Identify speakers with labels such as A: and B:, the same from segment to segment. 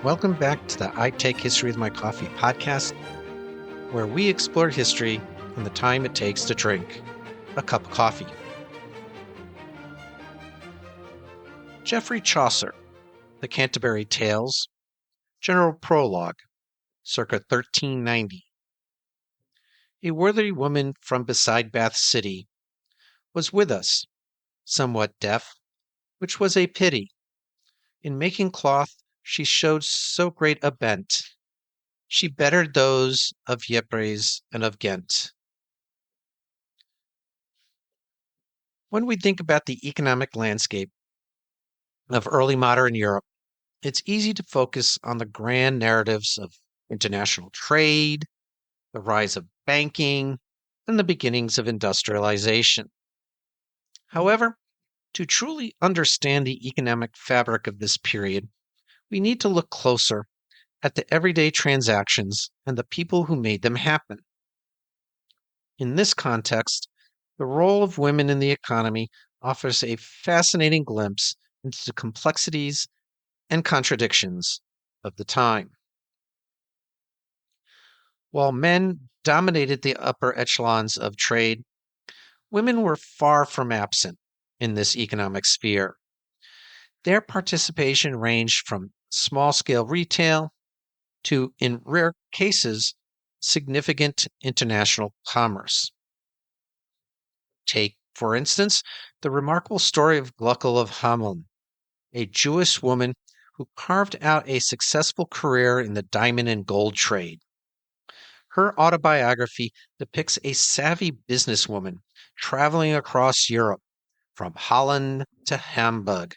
A: Welcome back to the I Take History with My Coffee podcast, where we explore history and the time it takes to drink a cup of coffee. Geoffrey Chaucer, The Canterbury Tales, General Prologue, circa 1390. A worthy woman from beside Bath City was with us, somewhat deaf, which was a pity. In making cloth, she showed so great a bent. She bettered those of Ypres and of Ghent. When we think about the economic landscape of early modern Europe, it's easy to focus on the grand narratives of international trade, the rise of banking, and the beginnings of industrialization. However, to truly understand the economic fabric of this period, we need to look closer at the everyday transactions and the people who made them happen. In this context, the role of women in the economy offers a fascinating glimpse into the complexities and contradictions of the time. While men dominated the upper echelons of trade, women were far from absent in this economic sphere. Their participation ranged from small-scale retail to, in rare cases, significant international commerce. Take, for instance, the remarkable story of Glückel of Hameln, a Jewish woman who carved out a successful career in the diamond and gold trade. Her autobiography depicts a savvy businesswoman traveling across Europe, from Holland to Hamburg,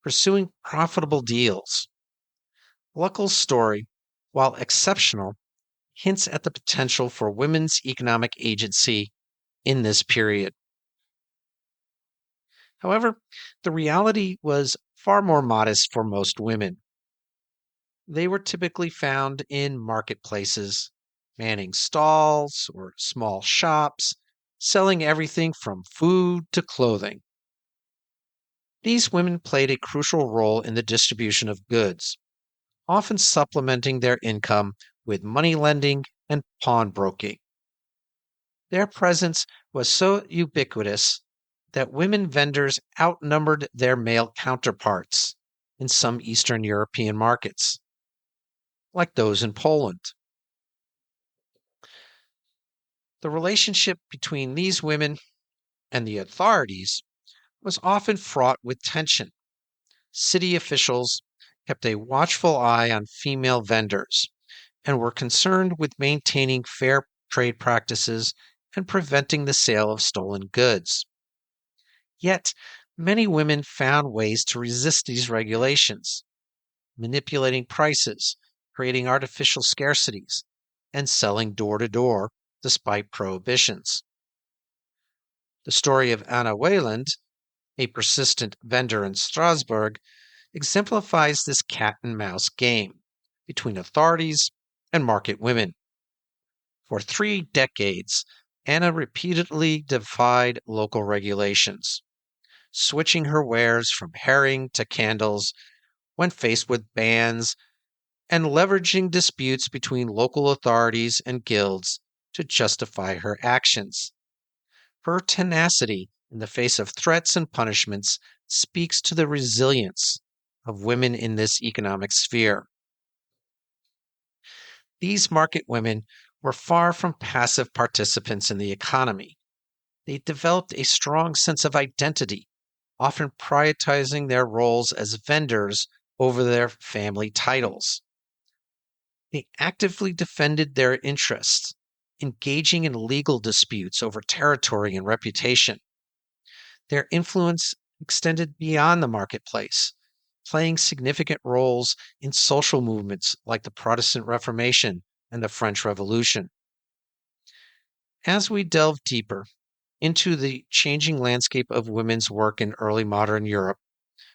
A: pursuing profitable deals. Glückel's story, while exceptional, hints at the potential for women's economic agency in this period. However, the reality was far more modest for most women. They were typically found in marketplaces, manning stalls or small shops, selling everything from food to clothing. These women played a crucial role in the distribution of goods, often supplementing their income with money lending and pawnbroking. Their presence was so ubiquitous that women vendors outnumbered their male counterparts in some Eastern European markets, like those in Poland. The relationship between these women and the authorities was often fraught with tension. City officials kept a watchful eye on female vendors and were concerned with maintaining fair trade practices and preventing the sale of stolen goods. Yet, many women found ways to resist these regulations, manipulating prices, creating artificial scarcities, and selling door to door despite prohibitions. The story of Anna Weyland, a persistent vendor in Strasbourg, exemplifies this cat and mouse game between authorities and market women. For 3 decades, Anna repeatedly defied local regulations, switching her wares from herring to candles when faced with bans, and leveraging disputes between local authorities and guilds to justify her actions. Her tenacity in the face of threats and punishments speaks to the resilience of women in this economic sphere. These market women were far from passive participants in the economy. They developed a strong sense of identity, often prioritizing their roles as vendors over their family titles. They actively defended their interests, engaging in legal disputes over territory and reputation. Their influence extended beyond the marketplace, playing significant roles in social movements like the Protestant Reformation and the French Revolution. As we delve deeper into the changing landscape of women's work in early modern Europe,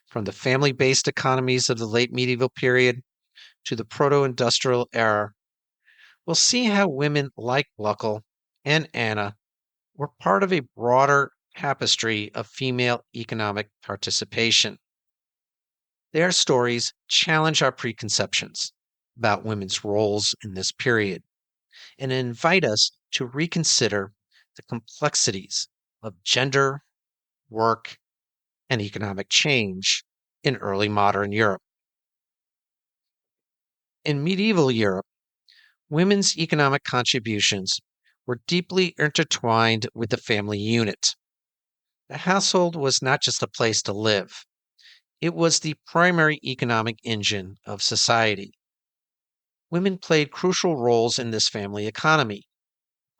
A: from the family-based economies of the late medieval period to the proto-industrial era, we'll see how women like Glückel and Anna were part of a broader tapestry of female economic participation. Their stories challenge our preconceptions about women's roles in this period and invite us to reconsider the complexities of gender, work, and economic change in early modern Europe. In medieval Europe, women's economic contributions were deeply intertwined with the family unit. The household was not just a place to live, it was the primary economic engine of society. Women played crucial roles in this family economy,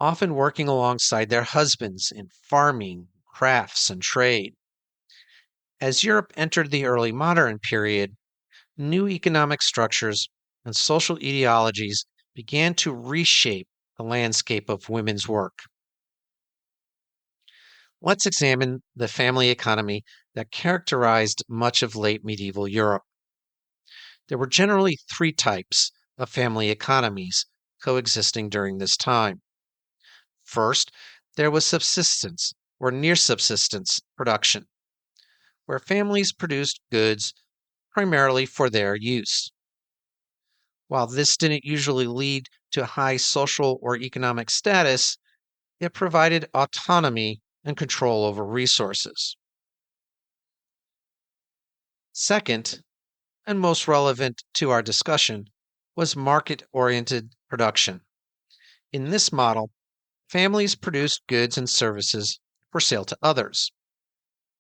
A: often working alongside their husbands in farming, crafts, and trade. As Europe entered the early modern period, new economic structures and social ideologies began to reshape the landscape of women's work. Let's examine the family economy that characterized much of late medieval Europe. There were generally three types of family economies coexisting during this time. First, there was subsistence or near subsistence production, where families produced goods primarily for their use. While this didn't usually lead to high social or economic status, it provided autonomy and control over resources. Second, and most relevant to our discussion, was market-oriented production. In this model, families produced goods and services for sale to others,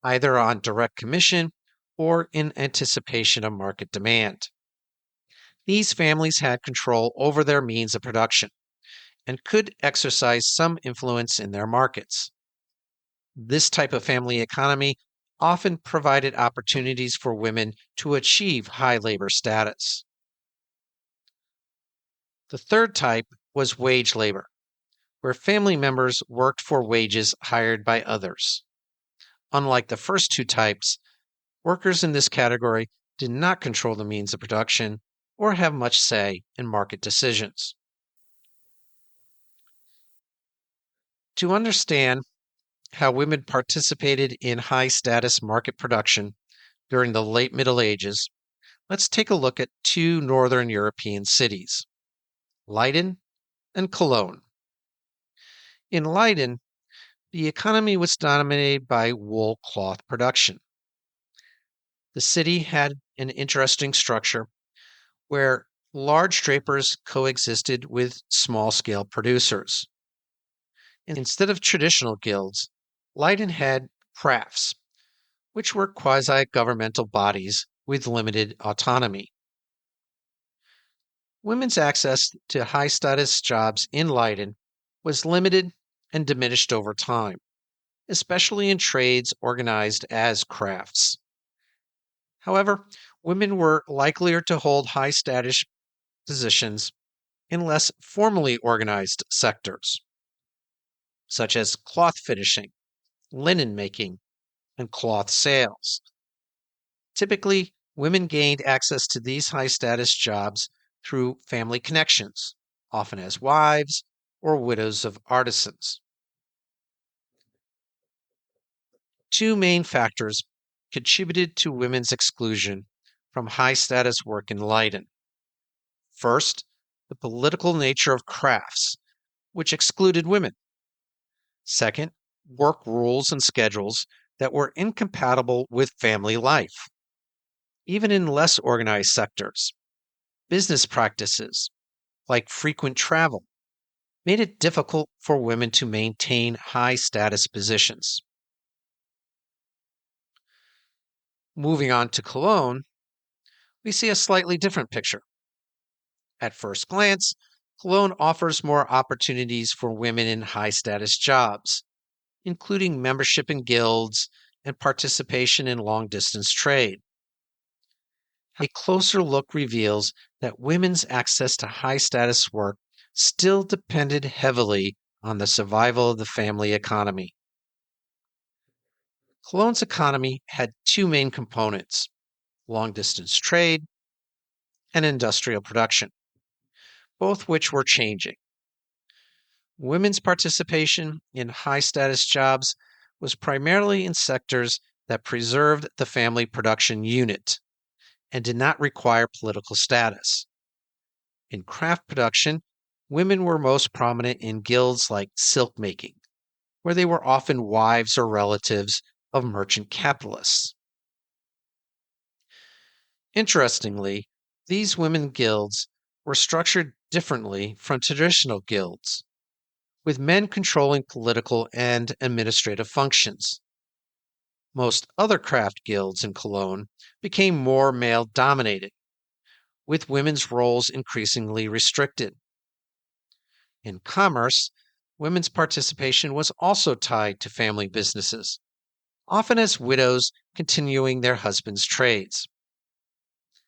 A: either on direct commission or in anticipation of market demand. These families had control over their means of production and could exercise some influence in their markets. This type of family economy often provided opportunities for women to achieve high labor status. The third type was wage labor, where family members worked for wages hired by others. Unlike the first two types, workers in this category did not control the means of production or have much say in market decisions. To understand how women participated in high status market production during the late Middle Ages, let's take a look at two northern European cities, Leiden and Cologne. In Leiden, the economy was dominated by wool cloth production. The city had an interesting structure where large drapers coexisted with small scale producers. Instead of traditional guilds, Leiden had crafts, which were quasi governmental bodies with limited autonomy. Women's access to high status jobs in Leiden was limited and diminished over time, especially in trades organized as crafts. However, women were likelier to hold high status positions in less formally organized sectors, such as cloth finishing, linen making, and cloth sales. Typically, women gained access to these high status jobs through family connections, often as wives or widows of artisans. Two main factors contributed to women's exclusion from high status work in Leiden. First, the political nature of crafts, which excluded women. Second, work rules and schedules that were incompatible with family life. Even in less organized sectors, business practices, like frequent travel, made it difficult for women to maintain high status positions. Moving on to Cologne, we see a slightly different picture. At first glance, Cologne offers more opportunities for women in high status jobs, including membership in guilds and participation in long distance trade. A closer look reveals that women's access to high status work still depended heavily on the survival of the family economy. Cologne's economy had two main components: long distance trade and industrial production, both which were changing. Women's participation in high status jobs was primarily in sectors that preserved the family production unit and did not require political status. In craft production, women were most prominent in guilds like silk making, where they were often wives or relatives of merchant capitalists. Interestingly, these women guilds were structured differently from traditional guilds, with men controlling political and administrative functions. Most other craft guilds in Cologne became more male dominated, with women's roles increasingly restricted. In commerce, women's participation was also tied to family businesses, often as widows continuing their husbands' trades.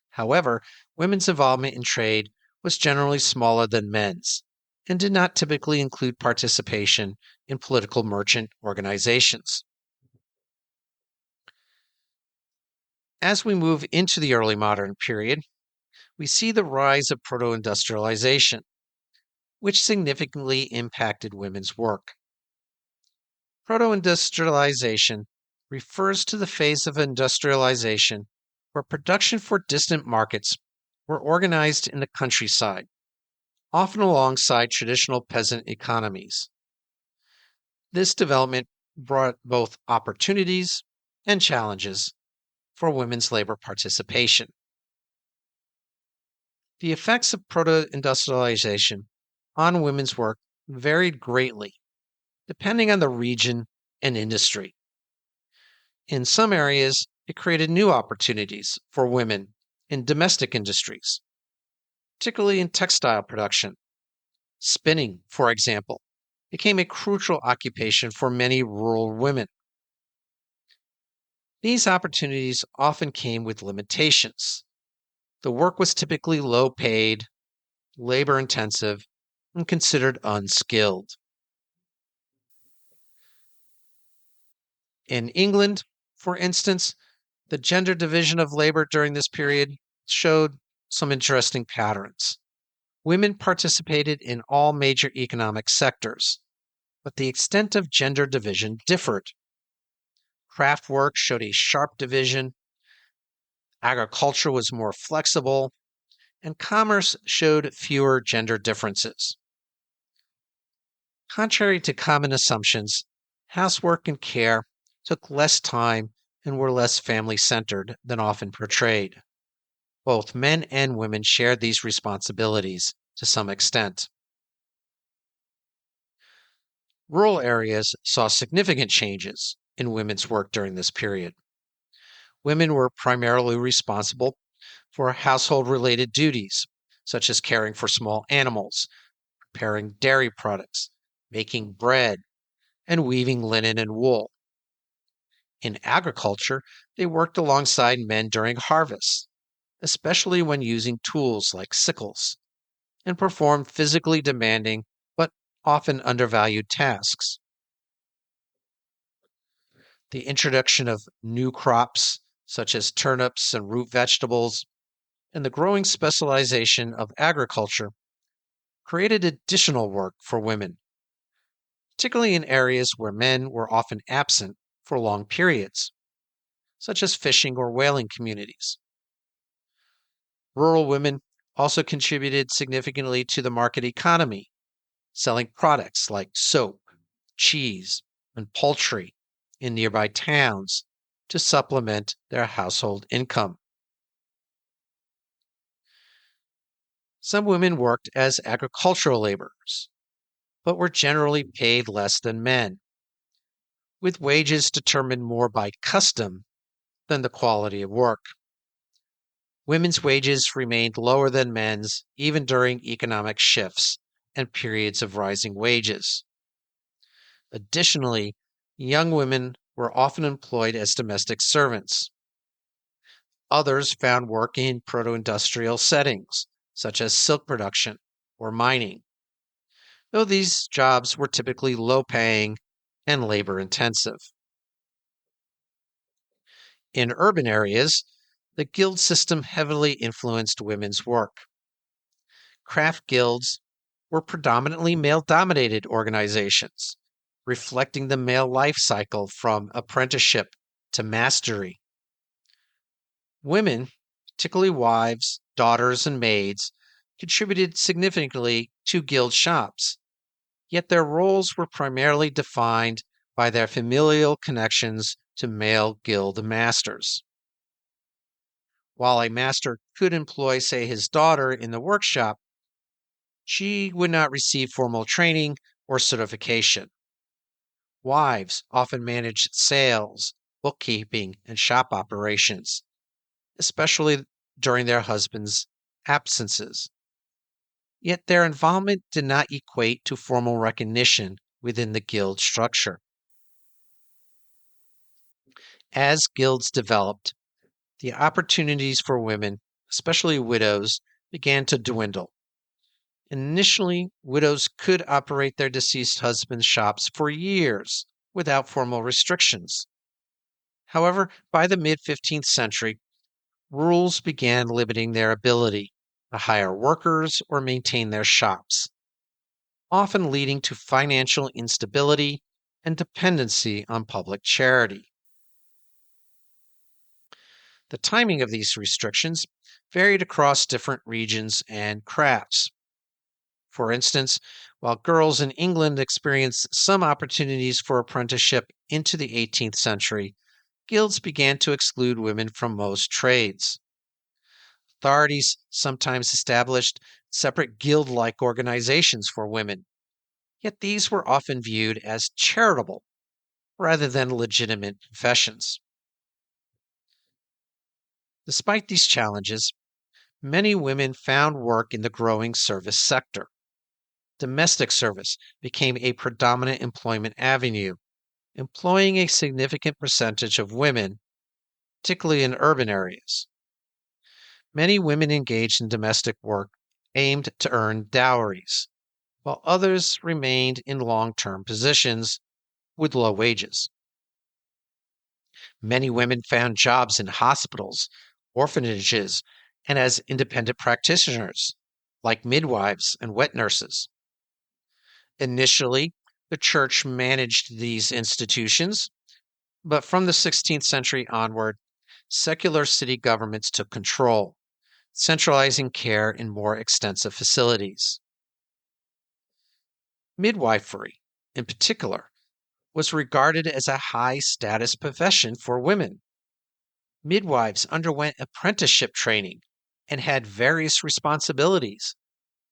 A: However, women's involvement in trade was generally smaller than men's and did not typically include participation in political merchant organizations. As we move into the early modern period, we see the rise of proto-industrialization, which significantly impacted women's work. Proto-industrialization refers to the phase of industrialization where production for distant markets were organized in the countryside, often alongside traditional peasant economies. This development brought both opportunities and challenges for women's labor participation. The effects of proto-industrialization on women's work varied greatly, depending on the region and industry. In some areas, it created new opportunities for women in domestic industries, particularly in textile production. Spinning, for example, became a crucial occupation for many rural women. These opportunities often came with limitations. The work was typically low paid, labor intensive, and considered unskilled. In England, for instance, the gender division of labor during this period showed some interesting patterns. Women participated in all major economic sectors, but the extent of gender division differed. Craft work showed a sharp division, agriculture was more flexible, and commerce showed fewer gender differences. Contrary to common assumptions, housework and care took less time and were less family centered than often portrayed. Both men and women shared these responsibilities to some extent. Rural areas saw significant changes in women's work during this period. Women were primarily responsible for household related duties, such as caring for small animals, preparing dairy products, making bread, and weaving linen and wool. In agriculture, they worked alongside men during harvest, especially when using tools like sickles, and performed physically demanding but often undervalued tasks. The introduction of new crops, such as turnips and root vegetables, and the growing specialization of agriculture created additional work for women, particularly in areas where men were often absent for long periods, such as fishing or whaling communities. Rural women also contributed significantly to the market economy, selling products like soap, cheese, and poultry in nearby towns to supplement their household income. Some women worked as agricultural laborers, but were generally paid less than men, with wages determined more by custom than the quality of work. Women's wages remained lower than men's even during economic shifts and periods of rising wages. Additionally, young women were often employed as domestic servants. Others found work in proto-industrial settings, such as silk production or mining, though these jobs were typically low-paying and labor-intensive. In urban areas, the guild system heavily influenced women's work. Craft guilds were predominantly male-dominated organizations, reflecting the male life cycle from apprenticeship to mastery. Women particularly wives, daughters, and maids, contributed significantly to guild shops, yet their roles were primarily defined by their familial connections to male guild masters. While a master could employ, say, his daughter in the workshop, she would not receive formal training or certification. Wives often managed sales, bookkeeping, and shop operations, especially during their husbands' absences. Yet their involvement did not equate to formal recognition within the guild structure. As guilds developed, the opportunities for women, especially widows, began to dwindle. Initially, widows could operate their deceased husband's shops for years without formal restrictions. However, by the mid 15th century, rules began limiting their ability to hire workers or maintain their shops, often leading to financial instability and dependency on public charity. The timing of these restrictions varied across different regions and crafts. For instance, while girls in England experienced some opportunities for apprenticeship into the 18th century, guilds began to exclude women from most trades. Authorities sometimes established separate guild like organizations for women, yet these were often viewed as charitable rather than legitimate professions. Despite these challenges, many women found work in the growing service sector. Domestic service became a predominant employment avenue, employing a significant percentage of women, particularly in urban areas. Many women engaged in domestic work aimed to earn dowries, while others remained in long term positions with low wages. Many women found jobs in hospitals, orphanages, and as independent practitioners, like midwives and wet nurses. Initially, the church managed these institutions, but from the 16th century onward, secular city governments took control, centralizing care in more extensive facilities. Midwifery, in particular, was regarded as a high status profession for women. Midwives underwent apprenticeship training and had various responsibilities,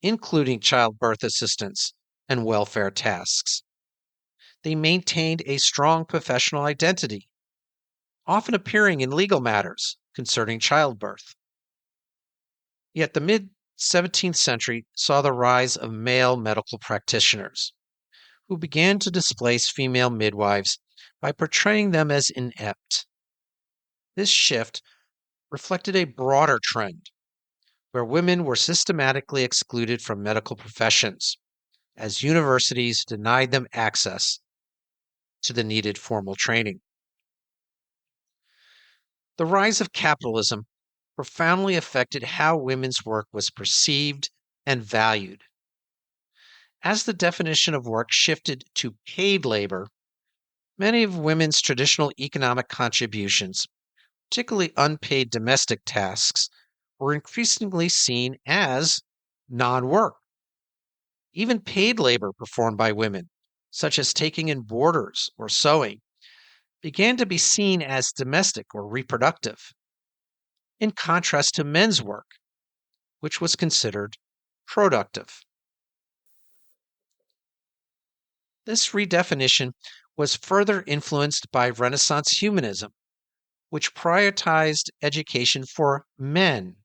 A: including childbirth assistance and welfare tasks. They maintained a strong professional identity, often appearing in legal matters concerning childbirth. Yet the mid 17th century saw the rise of male medical practitioners, who began to displace female midwives by portraying them as inept. This shift reflected a broader trend where women were systematically excluded from medical professions as universities denied them access to the needed formal training. The rise of capitalism profoundly affected how women's work was perceived and valued. As the definition of work shifted to paid labor, many of women's traditional economic contributions, particularly unpaid domestic tasks, were increasingly seen as non work. Even paid labor performed by women, such as taking in boarders or sewing, began to be seen as domestic or reproductive, in contrast to men's work, which was considered productive. This redefinition was further influenced by Renaissance humanism, which prioritized education for men,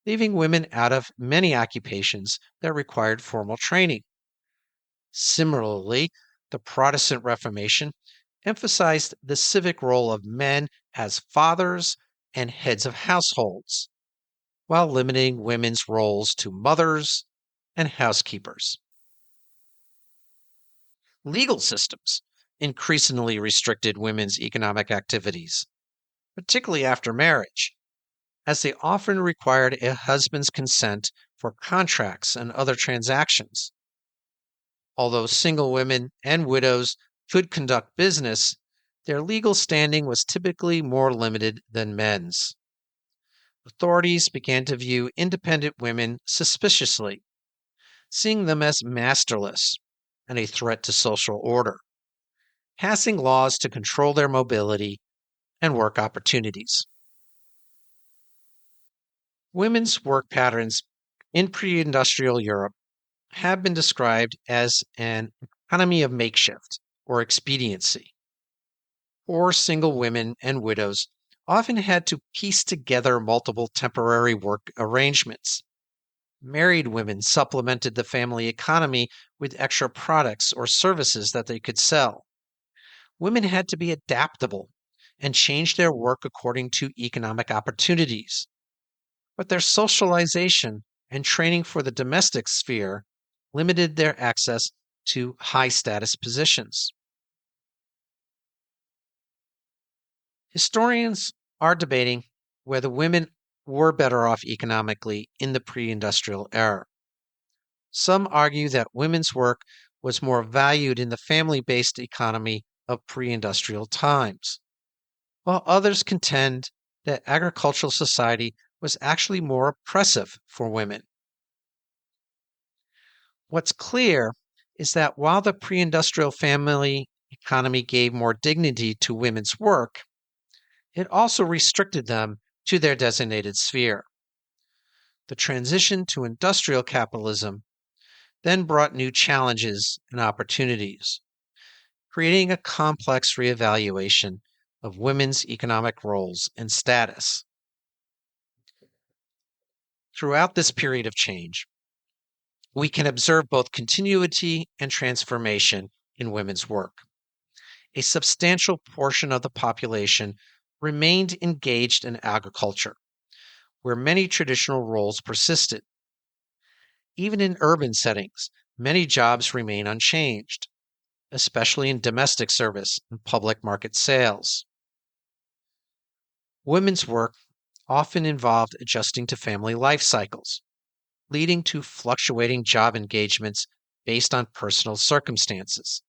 A: leaving women out of many occupations that required formal training. Similarly, the Protestant Reformation emphasized the civic role of men as fathers and heads of households, while limiting women's roles to mothers and housekeepers. Legal systems increasingly restricted women's economic activities, particularly after marriage, as they often required a husband's consent for contracts and other transactions. Although single women and widows could conduct business, their legal standing was typically more limited than men's. Authorities began to view independent women suspiciously, seeing them as masterless and a threat to social order, passing laws to control their mobility and work opportunities. Women's work patterns in pre industrial Europe have been described as an economy of makeshift or expediency. Poor single women and widows often had to piece together multiple temporary work arrangements. Married women supplemented the family economy with extra products or services that they could sell. Women had to be adaptable and change their work according to economic opportunities. But their socialization and training for the domestic sphere limited their access to high status positions. Historians are debating whether women were better off economically in the pre industrial era. Some argue that women's work was more valued in the family based economy of pre industrial times, while others contend that agricultural society was actually more oppressive for women. What's clear is that while the pre industrial family economy gave more dignity to women's work, it also restricted them to their designated sphere. The transition to industrial capitalism then brought new challenges and opportunities, creating a complex reevaluation of women's economic roles and status. Throughout this period of change, we can observe both continuity and transformation in women's work. A substantial portion of the population remained engaged in agriculture, where many traditional roles persisted. Even in urban settings, many jobs remain unchanged, especially in domestic service and public market sales. Women's work often involved adjusting to family life cycles, leading to fluctuating job engagements based on personal circumstances.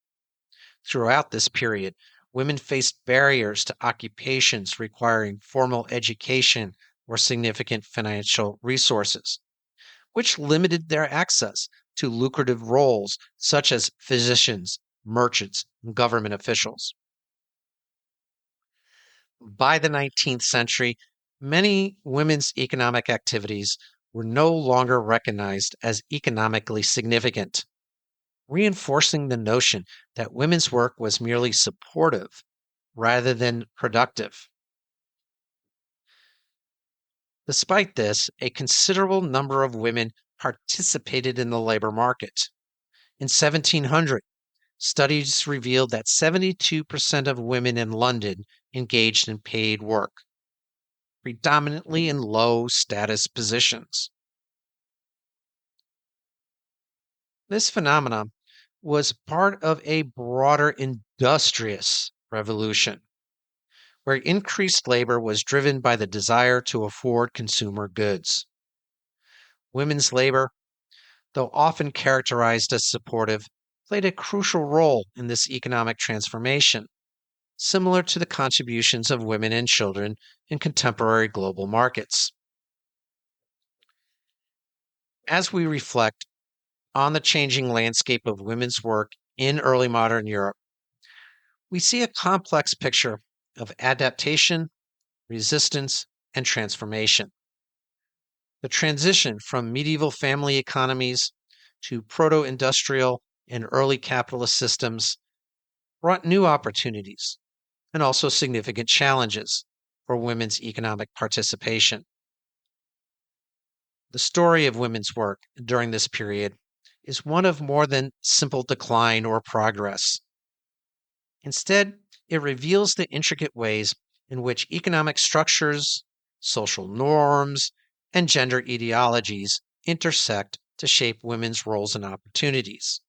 A: Throughout this period, women faced barriers to occupations requiring formal education or significant financial resources, which limited their access to lucrative roles such as physicians, merchants, and government officials. By the 19th century, many women's economic activities were no longer recognized as economically significant, reinforcing the notion that women's work was merely supportive rather than productive. Despite this, a considerable number of women participated in the labor market. In 1700, studies revealed that 72% of women in London engaged in paid work, predominantly in low status positions. This phenomenon was part of a broader industrious revolution, where increased labor was driven by the desire to afford consumer goods. Women's labor, though often characterized as supportive, played a crucial role in this economic transformation, similar to the contributions of women and children in contemporary global markets. As we reflect on the changing landscape of women's work in early modern Europe, we see a complex picture of adaptation, resistance, and transformation. The transition from medieval family economies to proto industrial and early capitalist systems brought new opportunities and also significant challenges for women's economic participation. The story of women's work during this period is one of more than simple decline or progress. Instead, it reveals the intricate ways in which economic structures, social norms, and gender ideologies intersect to shape women's roles and opportunities.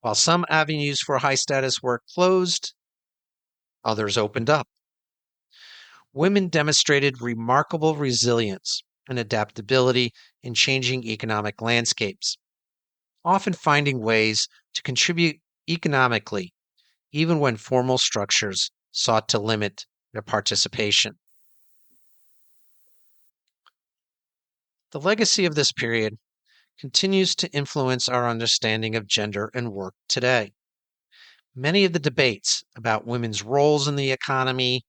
A: While some avenues for high status work closed, others opened up. Women demonstrated remarkable resilience and adaptability in changing economic landscapes, often finding ways to contribute economically even when formal structures sought to limit their participation. The legacy of this period continues to influence our understanding of gender and work today. Many of the debates about women's roles in the economy,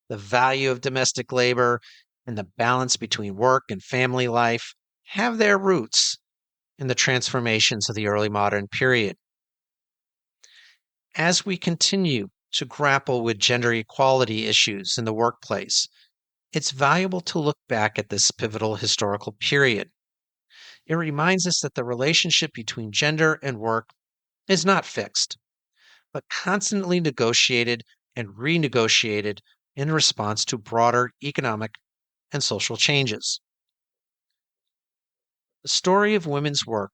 A: the value of domestic labor, and the balance between work and family life have their roots in the transformations of the early modern period. As we continue to grapple with gender equality issues in the workplace, it's valuable to look back at this pivotal historical period. It reminds us that the relationship between gender and work is not fixed, but constantly negotiated and renegotiated in response to broader economic and social changes. The story of women's work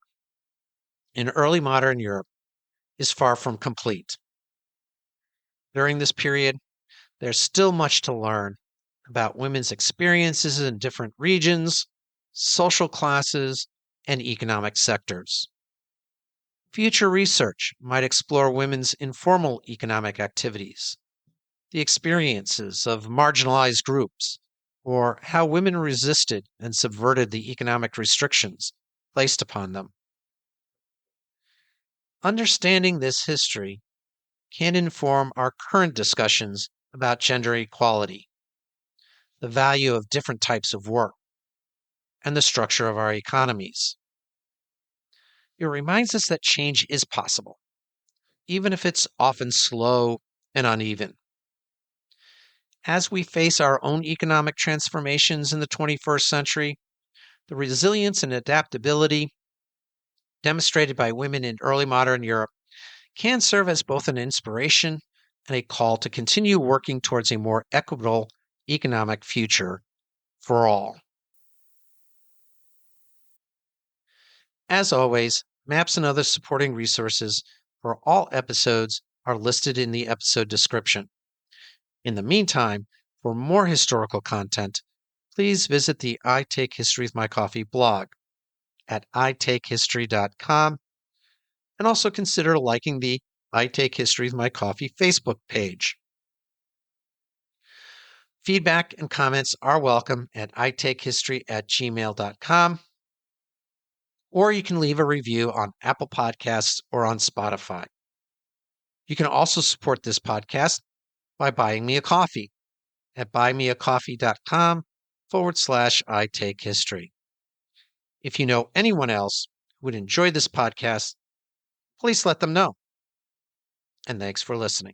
A: in early modern Europe is far from complete. During this period, there's still much to learn about women's experiences in different regions, social classes, and economic sectors. Future research might explore women's informal economic activities, the experiences of marginalized groups, or how women resisted and subverted the economic restrictions placed upon them. Understanding this history can inform our current discussions about gender equality, the value of different types of work, and the structure of our economies. It reminds us that change is possible, even if it's often slow and uneven. As we face our own economic transformations in the 21st century, the resilience and adaptability demonstrated by women in early modern Europe can serve as both an inspiration and a call to continue working towards a more equitable economic future for all. As always, maps and other supporting resources for all episodes are listed in the episode description. In the meantime, for more historical content, please visit the I Take History with My Coffee blog at itakehistory.com, and also consider liking the I Take History with My Coffee Facebook page. Feedback and comments are welcome at itakehistory@gmail.com, or you can leave a review on Apple Podcasts or on Spotify. You can also support this podcast by buying me a coffee at buymeacoffee.com/itakehistory. If you know anyone else who would enjoy this podcast, please let them know. And thanks for listening.